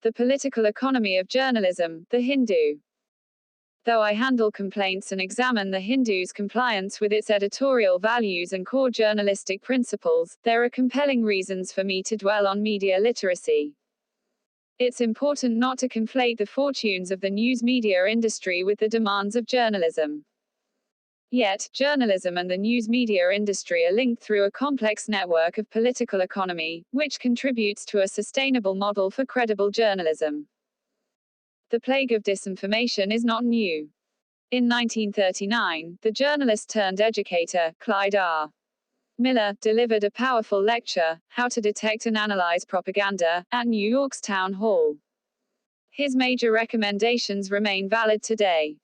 The Political Economy of Journalism, The Hindu. Though I handle complaints and examine The Hindu's compliance with its editorial values and core journalistic principles, there are compelling reasons for me to dwell on media literacy. It's important not to conflate the fortunes of the news media industry with the demands of journalism. Yet, journalism and the news media industry are linked through a complex network of political economy, which contributes to a sustainable model for credible journalism. The plague of disinformation is not new. In 1939, the journalist turned educator, Clyde R. Miller, delivered a powerful lecture, How to Detect and Analyze Propaganda, at New York's Town Hall. His major recommendations remain valid today.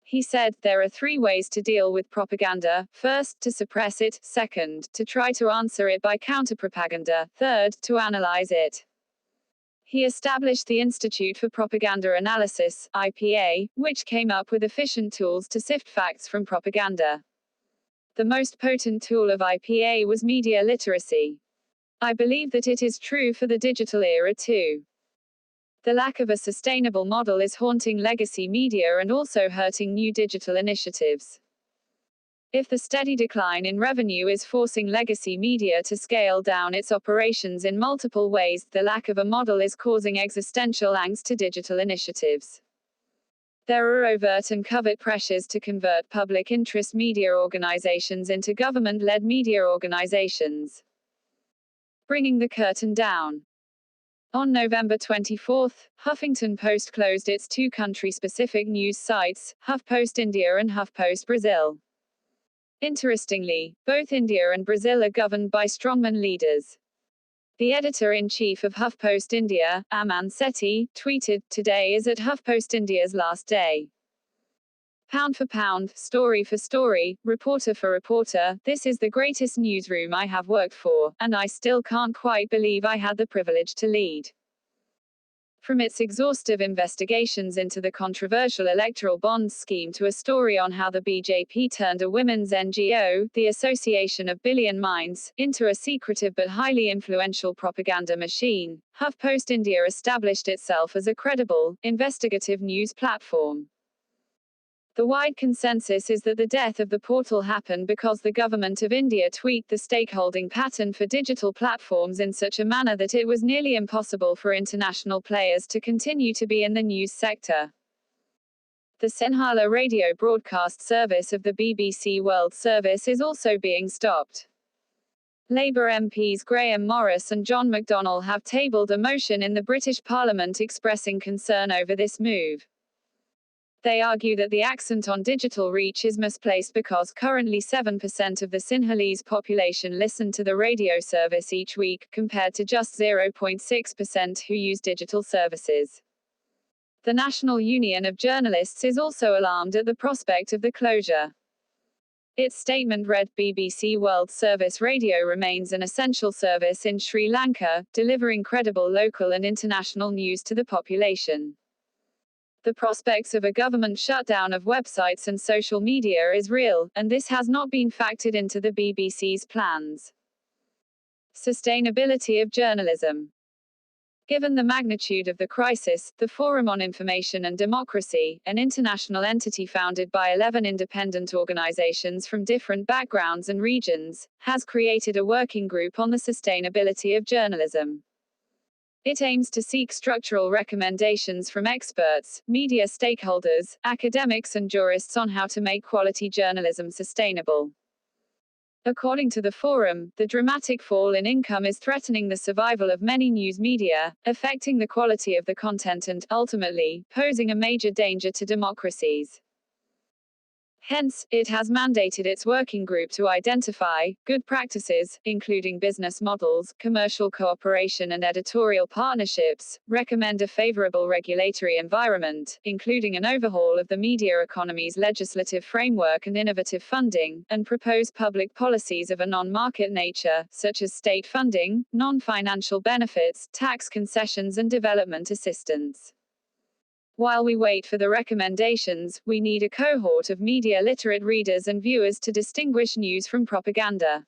He said, there are 3 ways to deal with propaganda: first, to suppress it; second, to try to answer it by counterpropaganda; third, to analyze it. He established the Institute for Propaganda Analysis, IPA, which came up with efficient tools to sift facts from propaganda. The most potent tool of IPA was media literacy. I believe that it is true for the digital era too. The lack of a sustainable model is haunting legacy media and also hurting new digital initiatives. If the steady decline in revenue is forcing legacy media to scale down its operations in multiple ways, the lack of a model is causing existential angst to digital initiatives. There are overt and covert pressures to convert public interest media organizations into government-led media organizations. Bringing the curtain down. On November 24, Huffington Post closed its 2 country-specific news sites, HuffPost India and HuffPost Brazil. Interestingly, both India and Brazil are governed by strongman leaders. The editor-in-chief of HuffPost India, Aman Sethi, tweeted, "Today is at HuffPost India's last day. Pound for pound, story for story, reporter for reporter, this is the greatest newsroom I have worked for, and I still can't quite believe I had the privilege to lead." From its exhaustive investigations into the controversial electoral bonds scheme to a story on how the BJP turned a women's NGO, the Association of Billion Minds, into a secretive but highly influential propaganda machine, HuffPost India established itself as a credible, investigative news platform. The wide consensus is that the death of the portal happened because the government of India tweaked the stakeholding pattern for digital platforms in such a manner that it was nearly impossible for international players to continue to be in the news sector. The Sinhala radio broadcast service of the BBC World Service is also being stopped. Labour MPs Graham Morris and John McDonnell have tabled a motion in the British Parliament expressing concern over this move. They argue that the accent on digital reach is misplaced because currently 7% of the Sinhalese population listen to the radio service each week, compared to just 0.6% who use digital services. The National Union of Journalists is also alarmed at the prospect of the closure. Its statement read, BBC World Service Radio remains an essential service in Sri Lanka, delivering credible local and international news to the population. The prospects of a government shutdown of websites and social media is real, and this has not been factored into the BBC's plans. Sustainability of journalism. Given the magnitude of the crisis, the Forum on Information and Democracy, an international entity founded by 11 independent organizations from different backgrounds and regions, has created a working group on the sustainability of journalism. It aims to seek structural recommendations from experts, media stakeholders, academics and jurists on how to make quality journalism sustainable. According to the Forum, the dramatic fall in income is threatening the survival of many news media, affecting the quality of the content and, ultimately, posing a major danger to democracies. Hence, it has mandated its working group to identify good practices, including business models, commercial cooperation and editorial partnerships, recommend a favorable regulatory environment, including an overhaul of the media economy's legislative framework and innovative funding, and propose public policies of a non-market nature, such as state funding, non-financial benefits, tax concessions and development assistance. While we wait for the recommendations, we need a cohort of media literate readers and viewers to distinguish news from propaganda.